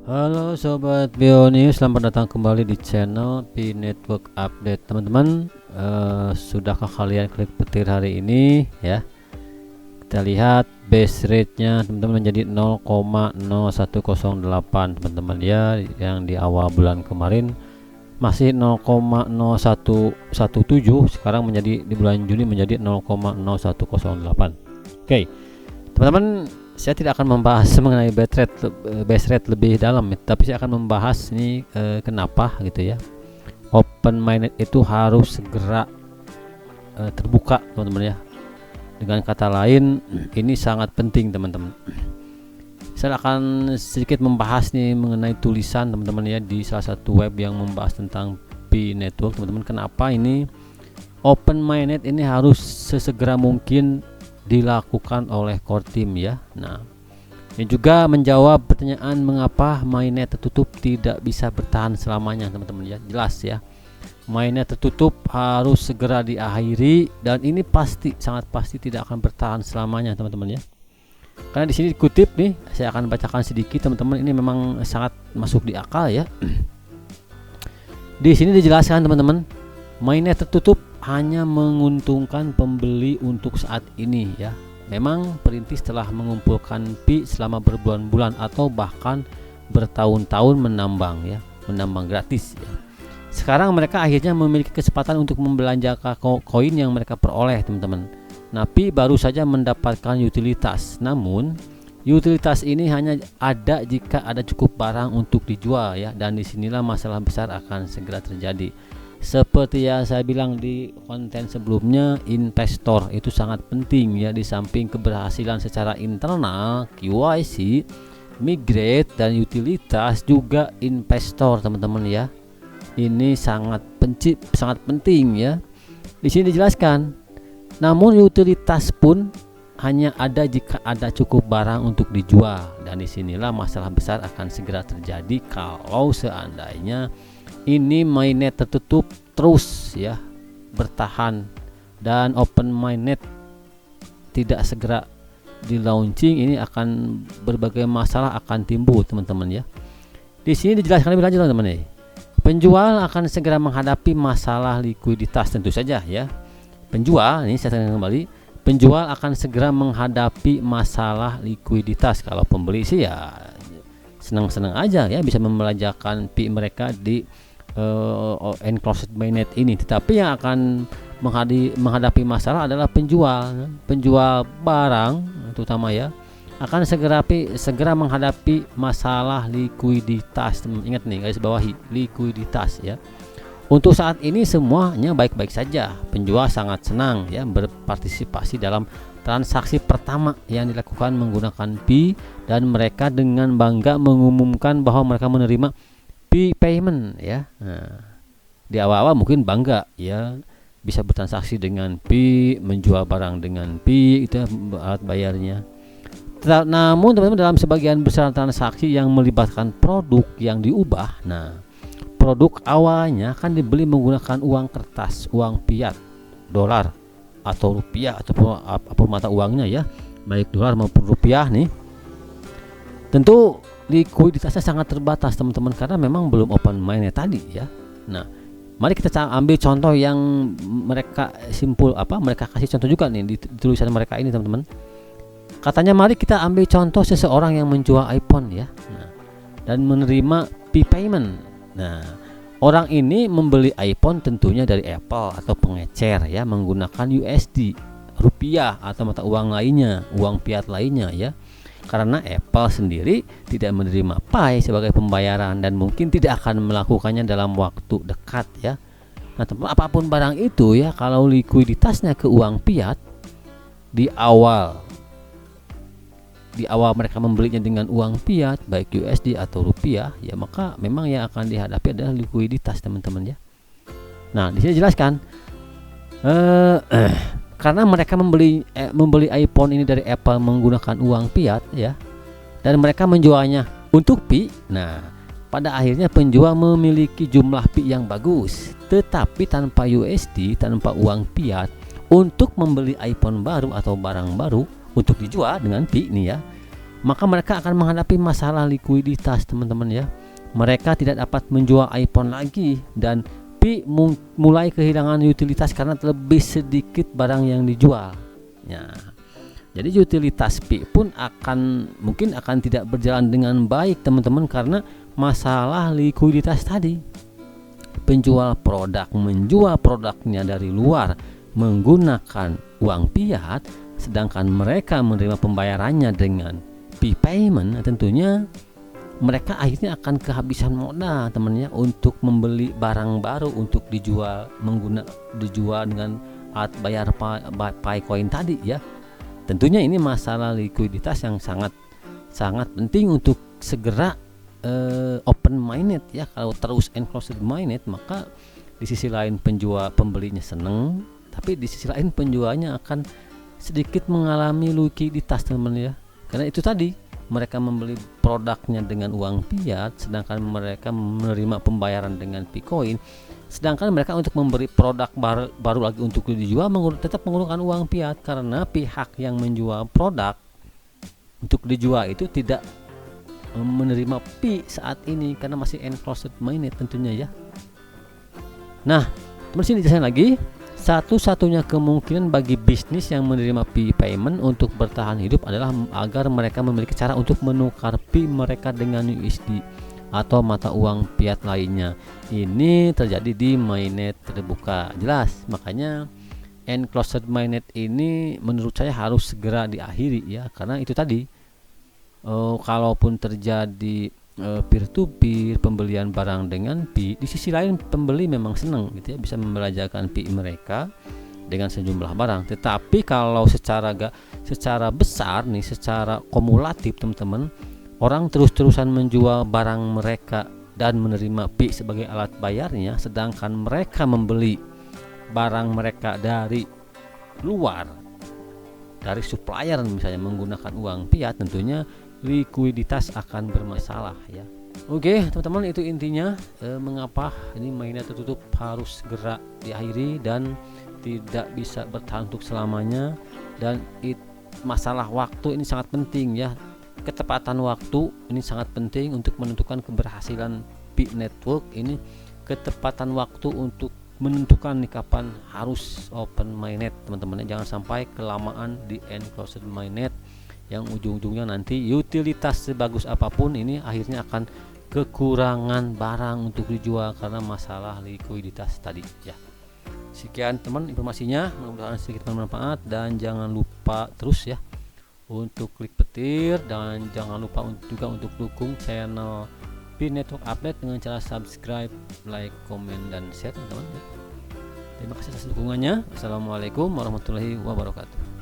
Halo Sobat Bionews, selamat datang kembali di channel Pi Network Update. Teman-teman, sudahkah kalian klik petir hari ini ya? Kita lihat base rate-nya teman-teman menjadi 0,0108 teman-teman ya, yang di awal bulan kemarin masih 0,0117, sekarang menjadi di bulan Juni menjadi 0,0108. Oke, teman-teman, saya tidak akan membahas mengenai base rate lebih dalam, tapi saya akan membahas ini kenapa gitu ya. Open mainnet itu harus segera terbuka, teman-teman ya. Dengan kata lain, ini sangat penting, teman-teman. Saya akan sedikit membahas nih mengenai tulisan, teman-teman ya, di salah satu web yang membahas tentang Pi Network, teman-teman. Kenapa ini open mainnet ini harus sesegera mungkin dilakukan oleh core team ya. Nah, ini juga menjawab pertanyaan mengapa mainnet tertutup tidak bisa bertahan selamanya, teman-teman ya. Jelas ya, mainnet tertutup harus segera diakhiri, dan ini pasti, sangat pasti tidak akan bertahan selamanya, teman-teman ya. Karena di sini dikutip nih, saya akan bacakan sedikit, teman-teman. Ini memang sangat masuk di akal ya. Di sini dijelaskan, teman-teman, mainnet tertutup hanya menguntungkan pembeli untuk saat ini ya. Memang perintis telah mengumpulkan Pi selama berbulan-bulan atau bahkan bertahun-tahun menambang ya, menambang gratis ya. Sekarang mereka akhirnya memiliki kesempatan untuk membelanjakan koin yang mereka peroleh, teman-teman. Nah, Pi baru saja mendapatkan utilitas, namun utilitas ini hanya ada jika ada cukup barang untuk dijual ya, dan disinilah masalah besar akan segera terjadi. Seperti yang saya bilang di konten sebelumnya, investor itu sangat penting ya. Di samping keberhasilan secara internal, QYC, migrate, dan utilitas, juga investor, teman-teman ya. Ini sangat penting ya. Di sini dijelaskan, namun utilitas pun hanya ada jika ada cukup barang untuk dijual, dan disinilah masalah besar akan segera terjadi kalau seandainya ini mainnet tertutup terus ya bertahan, dan open mainnet tidak segera di launching. Ini akan berbagai masalah akan timbul, teman-teman ya. Di sini dijelaskan lebih lanjut, teman-teman. Penjual akan segera menghadapi masalah likuiditas, tentu saja ya. Penjual, ini saya tanya kembali, penjual akan segera menghadapi masalah likuiditas. Kalau pembeli sih ya senang-senang aja ya, bisa membelanjakan Pi mereka di enclosed mainnet ini. Tetapi yang akan menghadapi masalah adalah penjual barang terutama ya, akan segera menghadapi masalah likuiditas. Ingat nih, garis bawahi, likuiditas ya. Untuk saat ini semuanya baik-baik saja. Penjual sangat senang ya berpartisipasi dalam transaksi pertama yang dilakukan menggunakan Pi, dan mereka dengan bangga mengumumkan bahwa mereka menerima Pi payment ya. Nah, di awal-awal mungkin bangga ya, bisa bertransaksi dengan Pi, menjual barang dengan Pi, itu alat bayarnya. Namun teman-teman, dalam sebagian besar transaksi yang melibatkan produk yang diubah, nah produk awalnya kan dibeli menggunakan uang kertas, uang fiat, dolar atau rupiah, ataupun apapun mata uangnya ya, baik dolar maupun rupiah nih. Tentu likuiditasnya sangat terbatas, teman-teman, karena memang belum open mainnet tadi ya. Nah, mari kita ambil contoh yang mereka mereka kasih contoh juga nih di tulisan mereka ini, teman-teman. Katanya mari kita ambil contoh seseorang yang menjual iPhone ya, dan menerima Pi payment. Nah, orang ini membeli iPhone tentunya dari Apple atau pengecer ya, menggunakan USD, rupiah atau mata uang lainnya, uang fiat lainnya ya. Karena Apple sendiri tidak menerima Pi sebagai pembayaran dan mungkin tidak akan melakukannya dalam waktu dekat ya. Nah, apapun barang itu ya, kalau likuiditasnya ke uang fiat di awal mereka membelinya dengan uang fiat, baik USD atau rupiah ya, maka memang yang akan dihadapi adalah likuiditas, teman-teman ya. Nah, di sini jelaskan karena mereka membeli iPhone ini dari Apple menggunakan uang fiat ya, dan mereka menjualnya untuk Pi. Nah, pada akhirnya penjual memiliki jumlah Pi yang bagus, tetapi tanpa USD, tanpa uang fiat untuk membeli iPhone baru atau barang baru untuk dijual dengan Pi nih ya. maka mereka akan menghadapi masalah likuiditas, teman-teman ya. Mereka tidak dapat menjual iPhone lagi, dan Pi mulai kehilangan utilitas karena lebih sedikit barang yang dijual. Ya. Jadi utilitas Pi pun mungkin akan tidak berjalan dengan baik, teman-teman, karena masalah likuiditas tadi. Penjual produk menjual produknya dari luar menggunakan uang fiat, sedangkan mereka menerima pembayarannya dengan Pi payment, tentunya mereka akhirnya akan kehabisan modal, temannya, untuk membeli barang baru untuk dijual dengan alat bayar Picoin tadi ya. Tentunya ini masalah likuiditas yang sangat penting untuk segera open minded ya. Kalau terus enclosed minded, maka di sisi lain pembelinya seneng, tapi di sisi lain penjualnya akan sedikit mengalami likuiditas, teman-teman ya. Karena itu tadi, mereka membeli produknya dengan uang fiat, sedangkan mereka menerima pembayaran dengan Picoin. Sedangkan mereka untuk memberi produk baru lagi untuk dijual tetap menggunakan uang fiat, karena pihak yang menjual produk untuk dijual itu tidak menerima Pi saat ini karena masih enclosed minded tentunya ya. Nah, terus ini dijelasin lagi. Satu-satunya kemungkinan bagi bisnis yang menerima Pi payment untuk bertahan hidup adalah agar mereka memiliki cara untuk menukar Pi mereka dengan USD atau mata uang fiat lainnya. Ini terjadi di mainnet terbuka, jelas. Makanya enclosed mainnet ini menurut saya harus segera diakhiri ya, karena itu tadi, kalaupun terjadi peer to peer pembelian barang dengan Pi, di sisi lain pembeli memang senang gitu ya, bisa membelanjakan Pi mereka dengan sejumlah barang. Tetapi kalau secara besar nih, secara kumulatif, teman-teman, orang terus-terusan menjual barang mereka dan menerima Pi sebagai alat bayarnya, sedangkan mereka membeli barang mereka dari luar, dari supplier misalnya, menggunakan uang fiat, tentunya likuiditas akan bermasalah ya. Oke, teman-teman, itu intinya mengapa ini mainnya tertutup harus segera diakhiri dan tidak bisa bertahan untuk selamanya. Dan masalah waktu ini sangat penting ya. Ketepatan waktu ini sangat penting untuk menentukan keberhasilan Pi network ini. Ketepatan waktu untuk menentukan nih kapan harus open mainnet, teman-teman. Jangan sampai kelamaan di enclosed mainnet yang ujung-ujungnya nanti utilitas sebagus apapun ini akhirnya akan kekurangan barang untuk dijual karena masalah likuiditas tadi ya. Sekian teman informasinya, mudah-mudahan sedikit bermanfaat, dan jangan lupa terus ya untuk klik petir, dan jangan lupa juga untuk dukung channel Pi Network Update dengan cara subscribe, like, komen, dan share, teman-teman. Terima kasih atas dukungannya. Assalamualaikum warahmatullahi wabarakatuh.